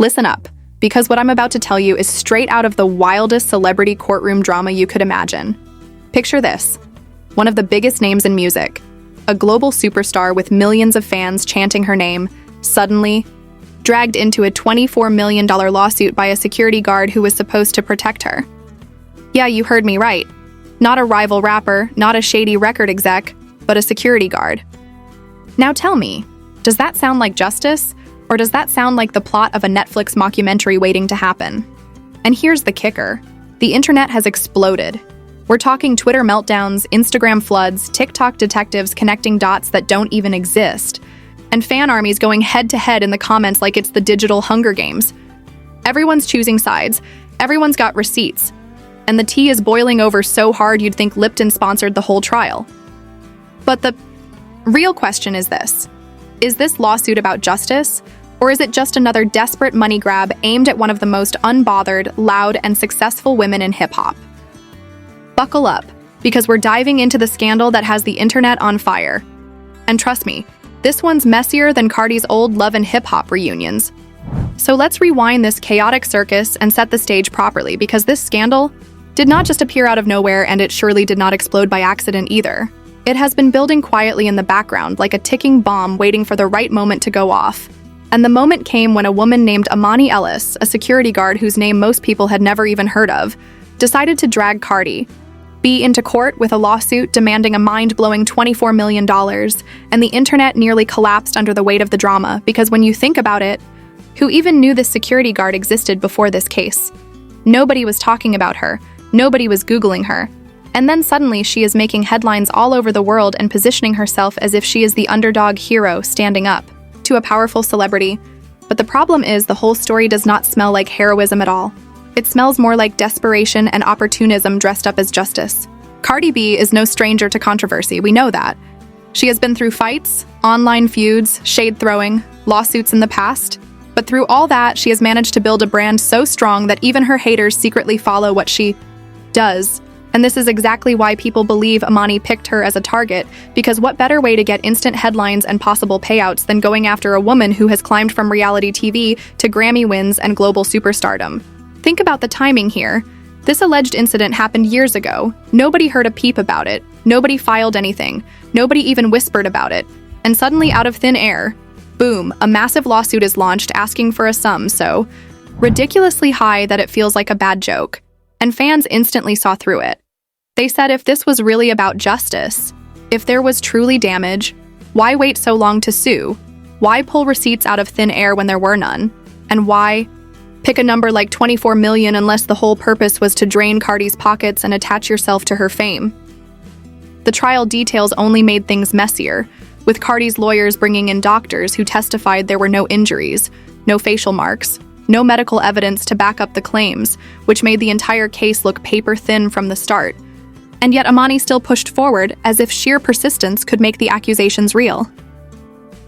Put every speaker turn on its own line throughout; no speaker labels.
Listen up, because what I'm about to tell you is straight out of the wildest celebrity courtroom drama you could imagine. Picture this: one of the biggest names in music, a global superstar with millions of fans chanting her name, suddenly dragged into a $24 million lawsuit by a security guard who was supposed to protect her. Yeah, you heard me right. Not a rival rapper, not a shady record exec, but a security guard. Now tell me, does that sound like justice? Or does that sound like the plot of a Netflix mockumentary waiting to happen? And here's the kicker: the internet has exploded. We're talking Twitter meltdowns, Instagram floods, TikTok detectives connecting dots that don't even exist, and fan armies going head-to-head in the comments like it's the digital Hunger Games. Everyone's choosing sides, everyone's got receipts, and the tea is boiling over so hard you'd think Lipton sponsored the whole trial. But the real question is this: is this lawsuit about justice? Or is it just another desperate money grab aimed at one of the most unbothered, loud, and successful women in hip-hop? Buckle up, because we're diving into the scandal that has the internet on fire. And trust me, this one's messier than Cardi's old Love and Hip Hop reunions. So let's rewind this chaotic circus and set the stage properly, because this scandal did not just appear out of nowhere, and it surely did not explode by accident either. It has been building quietly in the background like a ticking bomb waiting for the right moment to go off. And the moment came when a woman named Emani Ellis, a security guard whose name most people had never even heard of, decided to drag CardiB into court with a lawsuit demanding a mind-blowing $24 million, and the internet nearly collapsed under the weight of the drama, because when you think about it, who even knew this security guard existed before this case? Nobody was talking about her, nobody was Googling her, and then suddenly she is making headlines all over the world and positioning herself as if she is the underdog hero standing up to a powerful celebrity. But the problem is, the whole story does not smell like heroism at all. It smells more like desperation and opportunism dressed up as justice. CardiB is no stranger to controversy, we know that. She has been through fights, online feuds, shade-throwing, lawsuits in the past, but through all that, she has managed to build a brand so strong that even her haters secretly follow what she does. And this is exactly why people believe Emani picked her as a target, because what better way to get instant headlines and possible payouts than going after a woman who has climbed from reality TV to Grammy wins and global superstardom? Think about the timing here. This alleged incident happened years ago. Nobody heard a peep about it. Nobody filed anything. Nobody even whispered about it. And suddenly, out of thin air, boom, a massive lawsuit is launched asking for a sum so ridiculously high that it feels like a bad joke. And fans instantly saw through it. They said if this was really about justice, if there was truly damage, why wait so long to sue? Why pull receipts out of thin air when there were none? And why pick a number like 24 million unless the whole purpose was to drain CardiB's pockets and attach yourself to her fame? The trial details only made things messier, with CardiB's lawyers bringing in doctors who testified there were no injuries, no facial marks, no medical evidence to back up the claims, which made the entire case look paper-thin from the start. And yet Emani still pushed forward as if sheer persistence could make the accusations real.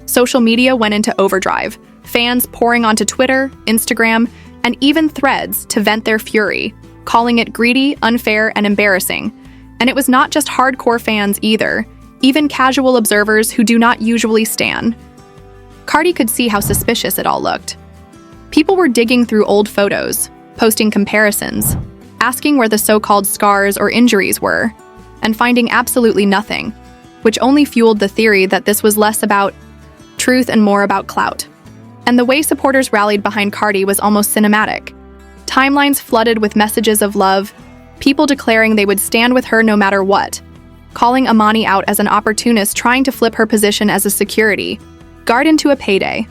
Social media went into overdrive, fans pouring onto Twitter, Instagram, and even Threads to vent their fury, calling it greedy, unfair, and embarrassing. And it was not just hardcore fans either, even casual observers who do not usually stan. Cardi could see how suspicious it all looked. People were digging through old photos, posting comparisons, asking where the so-called scars or injuries were, and finding absolutely nothing, which only fueled the theory that this was less about truth and more about clout. And the way supporters rallied behind Cardi was almost cinematic. Timelines flooded with messages of love, people declaring they would stand with her no matter what, calling Emani out as an opportunist trying to flip her position as a security guard into a payday.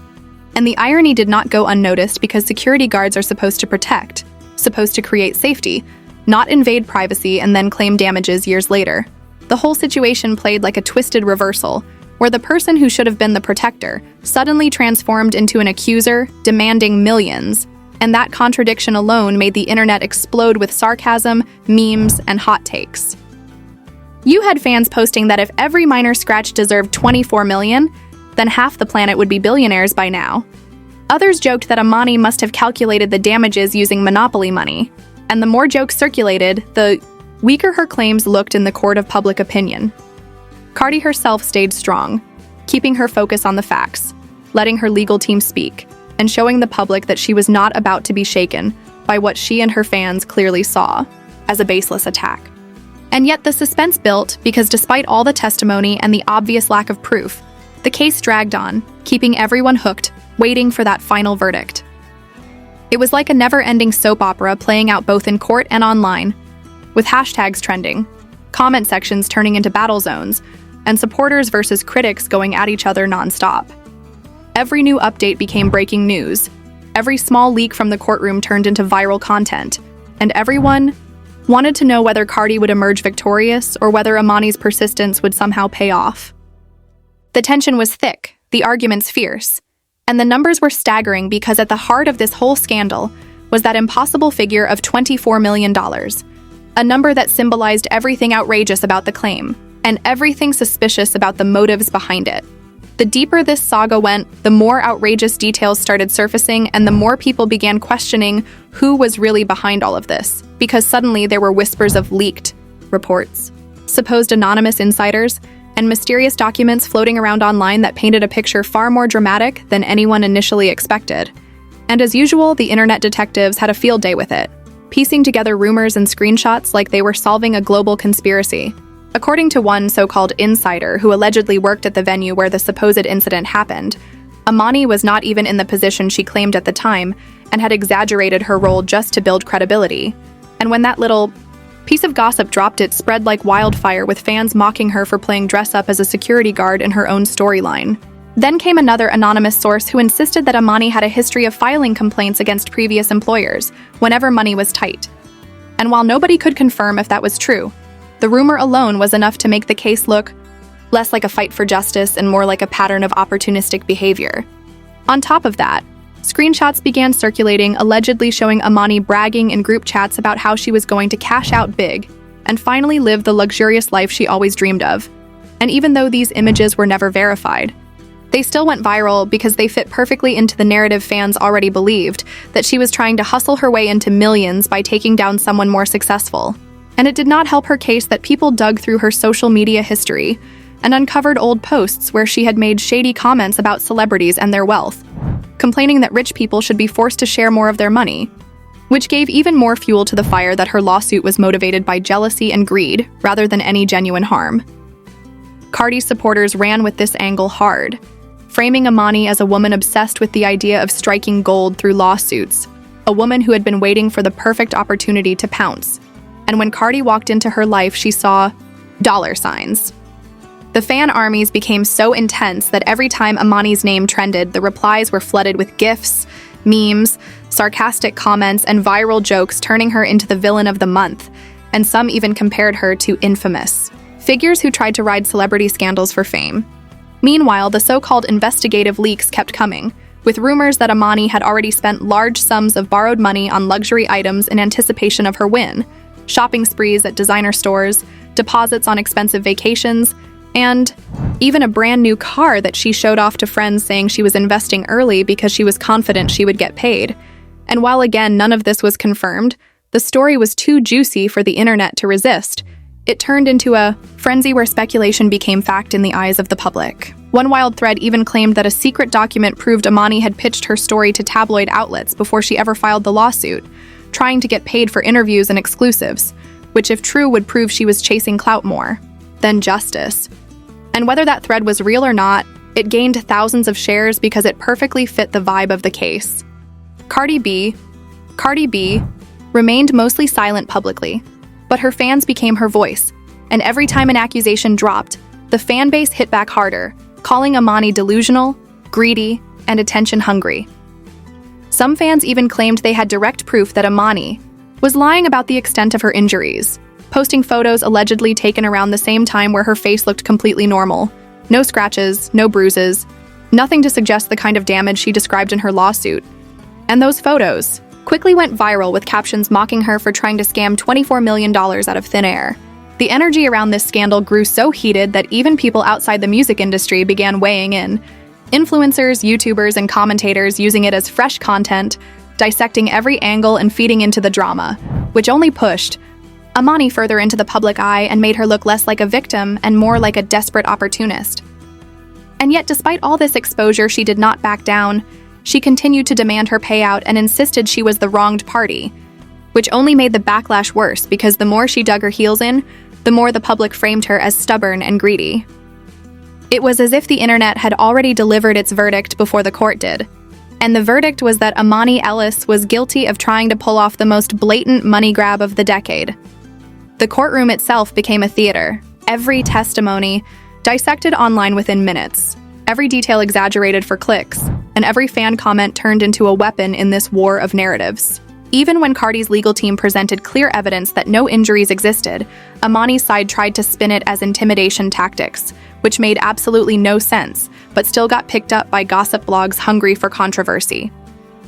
And the irony did not go unnoticed, because security guards are supposed to protect, supposed to create safety, not invade privacy and then claim damages years later. The whole situation played like a twisted reversal, where the person who should have been the protector suddenly transformed into an accuser, demanding millions. And that contradiction alone made the internet explode with sarcasm, memes, and hot takes. You had fans posting that if every minor scratch deserved 24 million, then half the planet would be billionaires by now. Others joked that Emani must have calculated the damages using Monopoly money, and the more jokes circulated, the weaker her claims looked in the court of public opinion. Cardi herself stayed strong, keeping her focus on the facts, letting her legal team speak, and showing the public that she was not about to be shaken by what she and her fans clearly saw as a baseless attack. And yet the suspense built because despite all the testimony and the obvious lack of proof, the case dragged on, keeping everyone hooked, waiting for that final verdict. It was like a never-ending soap opera playing out both in court and online, with hashtags trending, comment sections turning into battle zones, and supporters versus critics going at each other nonstop. Every new update became breaking news. Every small leak from the courtroom turned into viral content, and everyone wanted to know whether Cardi would emerge victorious or whether Emani's persistence would somehow pay off. The tension was thick, the arguments fierce, and the numbers were staggering because at the heart of this whole scandal was that impossible figure of $24 million, a number that symbolized everything outrageous about the claim and everything suspicious about the motives behind it. The deeper this saga went, the more outrageous details started surfacing and the more people began questioning who was really behind all of this, because suddenly there were whispers of leaked reports, supposed anonymous insiders, and mysterious documents floating around online that painted a picture far more dramatic than anyone initially expected. And as usual, the internet detectives had a field day with it, piecing together rumors and screenshots like they were solving a global conspiracy. According to one so-called insider who allegedly worked at the venue where the supposed incident happened, Emani was not even in the position she claimed at the time and had exaggerated her role just to build credibility. And when that little piece of gossip dropped, it spread like wildfire, with fans mocking her for playing dress-up as a security guard in her own storyline. Then came another anonymous source who insisted that Emani had a history of filing complaints against previous employers whenever money was tight. And while nobody could confirm if that was true, the rumor alone was enough to make the case look less like a fight for justice and more like a pattern of opportunistic behavior. On top of that, screenshots began circulating allegedly showing Emani bragging in group chats about how she was going to cash out big and finally live the luxurious life she always dreamed of. And even though these images were never verified, they still went viral because they fit perfectly into the narrative fans already believed, that she was trying to hustle her way into millions by taking down someone more successful. And it did not help her case that people dug through her social media history and uncovered old posts where she had made shady comments about celebrities and their wealth, complaining that rich people should be forced to share more of their money, which gave even more fuel to the fire that her lawsuit was motivated by jealousy and greed rather than any genuine harm. Cardi supporters ran with this angle hard, framing Emani as a woman obsessed with the idea of striking gold through lawsuits, a woman who had been waiting for the perfect opportunity to pounce. And when Cardi walked into her life, she saw dollar signs. The fan armies became so intense that every time Emani's name trended, the replies were flooded with gifs, memes, sarcastic comments, and viral jokes, turning her into the villain of the month, and some even compared her to infamous figures who tried to ride celebrity scandals for fame. Meanwhile, the so-called investigative leaks kept coming, with rumors that Emani had already spent large sums of borrowed money on luxury items in anticipation of her win, shopping sprees at designer stores, deposits on expensive vacations, and even a brand new car that she showed off to friends, saying she was investing early because she was confident she would get paid. And while again none of this was confirmed, the story was too juicy for the internet to resist. It turned into a frenzy where speculation became fact in the eyes of the public. One wild thread even claimed that a secret document proved Emani had pitched her story to tabloid outlets before she ever filed the lawsuit, trying to get paid for interviews and exclusives, which if true would prove she was chasing clout more than justice. And whether that thread was real or not, it gained thousands of shares because it perfectly fit the vibe of the case. Cardi B remained mostly silent publicly, but her fans became her voice, and every time an accusation dropped, the fan base hit back harder, calling Emani delusional, greedy, and attention-hungry. Some fans even claimed they had direct proof that Emani was lying about the extent of her injuries, posting photos allegedly taken around the same time where her face looked completely normal. No scratches, no bruises, nothing to suggest the kind of damage she described in her lawsuit. And those photos quickly went viral with captions mocking her for trying to scam $24 million out of thin air. The energy around this scandal grew so heated that even people outside the music industry began weighing in. Influencers, YouTubers, and commentators using it as fresh content, dissecting every angle and feeding into the drama, which only pushed Emani further into the public eye and made her look less like a victim and more like a desperate opportunist. And yet, despite all this exposure, she did not back down. she continued to demand her payout and insisted she was the wronged party, which only made the backlash worse because the more she dug her heels in, the more the public framed her as stubborn and greedy. It was as if the internet had already delivered its verdict before the court did. And the verdict was that Emani Ellis was guilty of trying to pull off the most blatant money grab of the decade. The courtroom itself became a theater, every testimony dissected online within minutes, every detail exaggerated for clicks, and every fan comment turned into a weapon in this war of narratives. Even when Cardi's legal team presented clear evidence that no injuries existed, Emani's side tried to spin it as intimidation tactics, which made absolutely no sense, but still got picked up by gossip blogs hungry for controversy.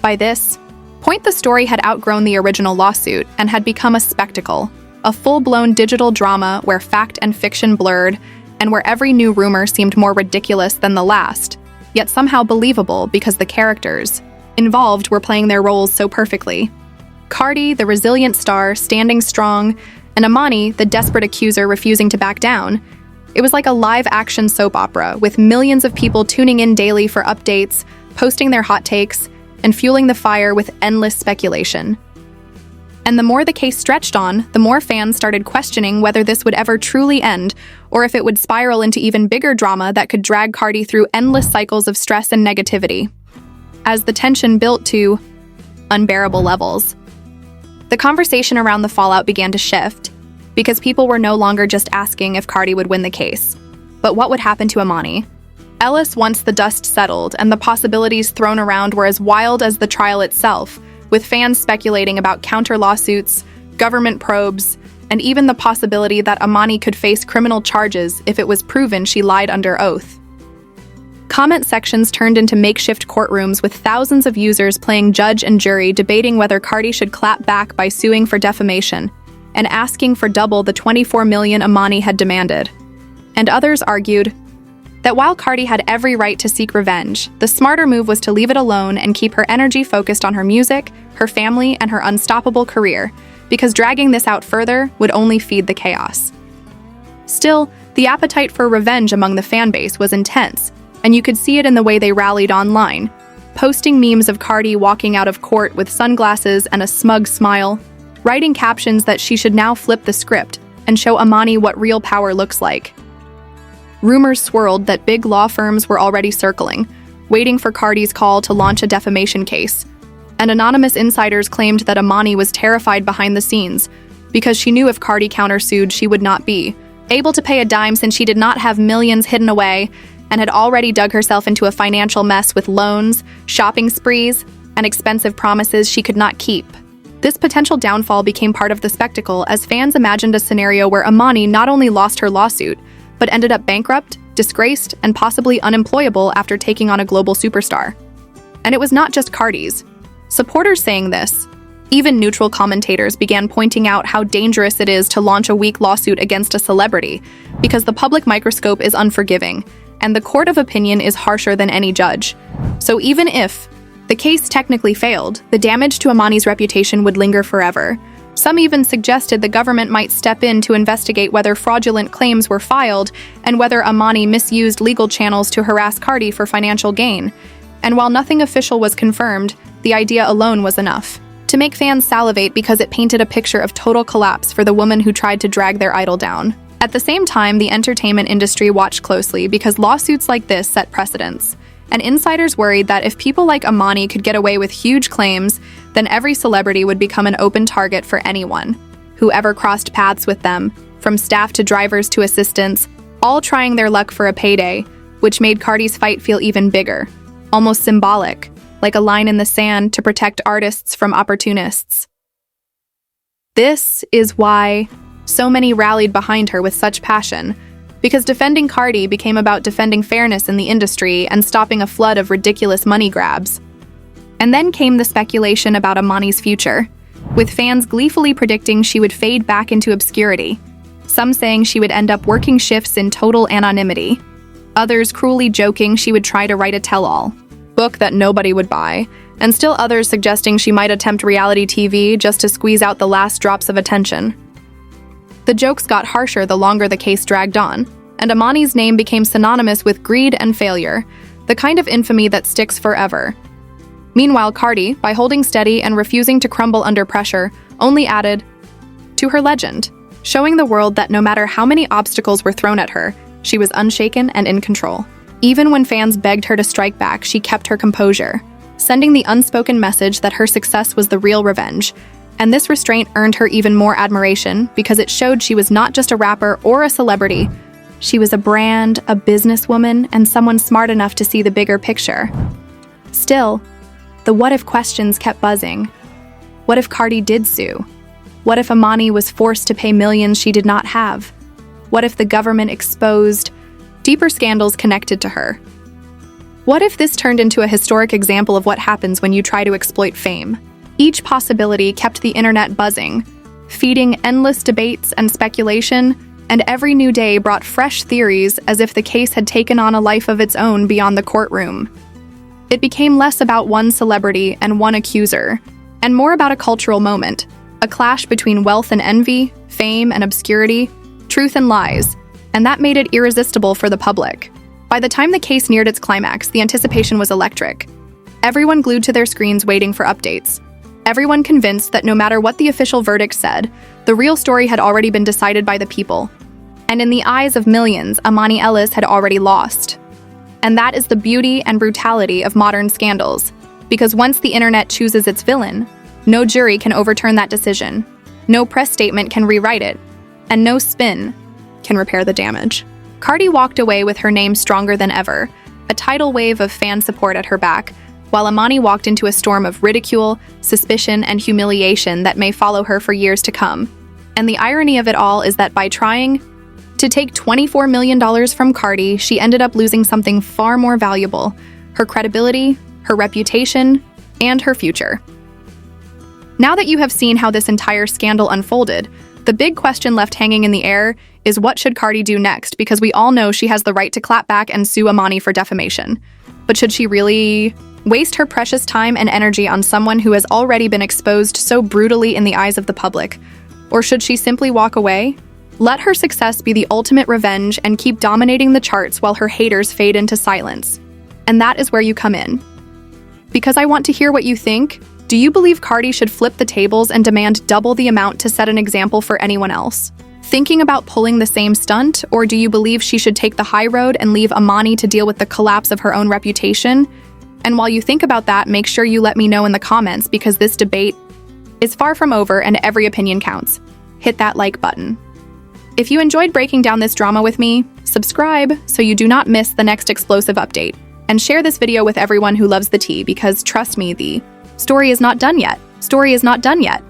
By this point, the story had outgrown the original lawsuit and had become a spectacle, a full-blown digital drama where fact and fiction blurred, and where every new rumor seemed more ridiculous than the last, yet somehow believable because the characters involved were playing their roles so perfectly. Cardi, the resilient star, standing strong, and Emani, the desperate accuser refusing to back down. It was like a live-action soap opera, with millions of people tuning in daily for updates, posting their hot takes, and fueling the fire with endless speculation. And the more the case stretched on, the more fans started questioning whether this would ever truly end, or if it would spiral into even bigger drama that could drag Cardi through endless cycles of stress and negativity. As the tension built to unbearable levels, the conversation around the fallout began to shift, because people were no longer just asking if Cardi would win the case, but what would happen to Emani Ellis once the dust settled and the possibilities thrown around were as wild as the trial itself, with fans speculating about counter-lawsuits, government probes, and even the possibility that Emani could face criminal charges if it was proven she lied under oath. Comment sections turned into makeshift courtrooms with thousands of users playing judge and jury, debating whether Cardi should clap back by suing for defamation and asking for double the $24 million Emani had demanded. And others argued that while Cardi had every right to seek revenge, the smarter move was to leave it alone and keep her energy focused on her music, her family, and her unstoppable career, because dragging this out further would only feed the chaos. Still, the appetite for revenge among the fan base was intense, and you could see it in the way they rallied online, posting memes of Cardi walking out of court with sunglasses and a smug smile, writing captions that she should now flip the script and show Emani what real power looks like. Rumors swirled that big law firms were already circling, waiting for Cardi's call to launch a defamation case, and anonymous insiders claimed that Emani was terrified behind the scenes because she knew if Cardi countersued, she would not be able to pay a dime since she did not have millions hidden away and had already dug herself into a financial mess with loans, shopping sprees, and expensive promises she could not keep. This potential downfall became part of the spectacle as fans imagined a scenario where Emani not only lost her lawsuit, but ended up bankrupt, disgraced, and possibly unemployable after taking on a global superstar. And it was not just Cardi's supporters saying this. Even neutral commentators began pointing out how dangerous it is to launch a weak lawsuit against a celebrity, because the public microscope is unforgiving, and the court of opinion is harsher than any judge. So even if the case technically failed, the damage to Emani's reputation would linger forever. Some even suggested the government might step in to investigate whether fraudulent claims were filed and whether Emani misused legal channels to harass Cardi for financial gain. And while nothing official was confirmed, the idea alone was enough to make fans salivate because it painted a picture of total collapse for the woman who tried to drag their idol down. At the same time, the entertainment industry watched closely because lawsuits like this set precedents. And insiders worried that if people like Emani could get away with huge claims, then every celebrity would become an open target for anyone who ever crossed paths with them, from staff to drivers to assistants, all trying their luck for a payday, which made Cardi's fight feel even bigger, almost symbolic, like a line in the sand to protect artists from opportunists. This is why so many rallied behind her with such passion, because defending Cardi became about defending fairness in the industry and stopping a flood of ridiculous money grabs. And then came the speculation about Emani's future, with fans gleefully predicting she would fade back into obscurity, some saying she would end up working shifts in total anonymity, others cruelly joking she would try to write a tell-all book that nobody would buy, and still others suggesting she might attempt reality TV just to squeeze out the last drops of attention. The jokes got harsher the longer the case dragged on, and Emani's name became synonymous with greed and failure, the kind of infamy that sticks forever. Meanwhile, Cardi, by holding steady and refusing to crumble under pressure, only added to her legend, showing the world that no matter how many obstacles were thrown at her, she was unshaken and in control. Even when fans begged her to strike back, she kept her composure, sending the unspoken message that her success was the real revenge. And this restraint earned her even more admiration because it showed she was not just a rapper or a celebrity. She was a brand, a businesswoman, and someone smart enough to see the bigger picture. Still, the what-if questions kept buzzing. What if Cardi did sue? What if Emani was forced to pay millions she did not have? What if the government exposed deeper scandals connected to her? What if this turned into a historic example of what happens when you try to exploit fame? Each possibility kept the internet buzzing, feeding endless debates and speculation, and every new day brought fresh theories as if the case had taken on a life of its own beyond the courtroom. It became less about one celebrity and one accuser, and more about a cultural moment, a clash between wealth and envy, fame and obscurity, truth and lies, and that made it irresistible for the public. By the time the case neared its climax, the anticipation was electric. Everyone glued to their screens waiting for updates. Everyone convinced that no matter what the official verdict said, the real story had already been decided by the people. And in the eyes of millions, Emani Ellis had already lost. And that is the beauty and brutality of modern scandals, because once the internet chooses its villain, no jury can overturn that decision, no press statement can rewrite it, and no spin can repair the damage. Cardi walked away with her name stronger than ever, a tidal wave of fan support at her back, while Emani walked into a storm of ridicule, suspicion, and humiliation that may follow her for years to come. And the irony of it all is that by trying to take $24 million from Cardi, she ended up losing something far more valuable: her credibility, her reputation, and her future. Now that you have seen how this entire scandal unfolded, the big question left hanging in the air is what should Cardi do next, because we all know she has the right to clap back and sue Emani for defamation. But should she really waste her precious time and energy on someone who has already been exposed so brutally in the eyes of the public? Or should she simply walk away? Let her success be the ultimate revenge and keep dominating the charts while her haters fade into silence. And that is where you come in. Because I want to hear what you think. Do you believe Cardi should flip the tables and demand double the amount to set an example for anyone else? Thinking about pulling the same stunt, or do you believe she should take the high road and leave Emani to deal with the collapse of her own reputation? And while you think about that, make sure you let me know in the comments, because this debate is far from over and every opinion counts. Hit that like button. If you enjoyed breaking down this drama with me, subscribe so you do not miss the next explosive update, and share this video with everyone who loves the tea, because trust me, the story is not done yet. Story is not done yet.